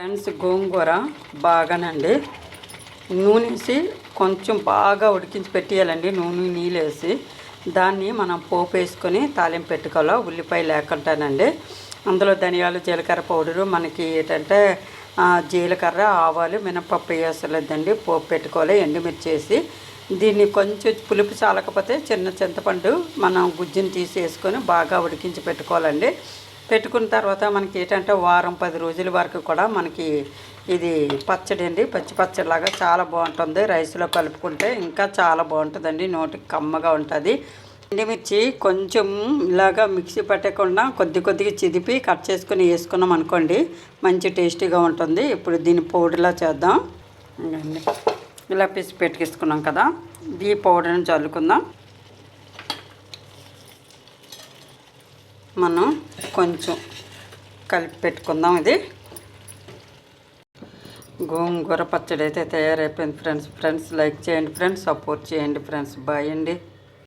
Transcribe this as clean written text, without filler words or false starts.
Friends గోంగూర బాగానండి నూనె వేసి కొంచెం బాగా ఉడికించి పెట్టేయాలండి. నూనె నీళ్ళు వేసి దాన్ని మనం పోపు వేసుకొని తాలింపు పెట్టుకోవాలి. ఉల్లిపాయ లేకుండానండి. అందులో ధనియాలు జీలకర్ర పౌడరు మనకి ఏంటంటే జీలకర్ర ఆవాలు మినపప్పు వేసలేదండి. పోపు పెట్టుకోవాలి. ఎండుమిర్చి వేసి దీన్ని కొంచెం పులుపు చాలకపోతే చిన్న చింతపండు మనం గుజ్జుని తీసేసుకొని బాగా ఉడికించి పెట్టుకోవాలండి. పెట్టుకున్న తర్వాత మనకి ఏంటంటే వారం 10 రోజుల వరకు కూడా మనకి ఇది పచ్చడి అండి. పచ్చి పచ్చడిలాగా చాలా బాగుంటుంది. రైస్లో కలుపుకుంటే ఇంకా చాలా బాగుంటుందండి. నోటికి కమ్మగా ఉంటుంది. ఎండుమిర్చి కొంచెం ఇలాగా మిక్సీ పట్టకుండా కొద్దిగా చిదిపి కట్ చేసుకుని వేసుకున్నాం అనుకోండి మంచి టేస్టీగా ఉంటుంది. ఇప్పుడు దీన్ని పౌడర్లా చేద్దాం. ఇలా పిసి పెట్టుకేసుకున్నాం కదా, ఈ పౌడర్ని చల్లుకుందాం. మనం కొంచెం కలిపి పెట్టుకుందాం. ఇది గోంగూర పచ్చడి అయితే తయారైపోయింది ఫ్రెండ్స్. లైక్ చేయండి ఫ్రెండ్స్, సపోర్ట్ చేయండి ఫ్రెండ్స్. బాయ్ అండి.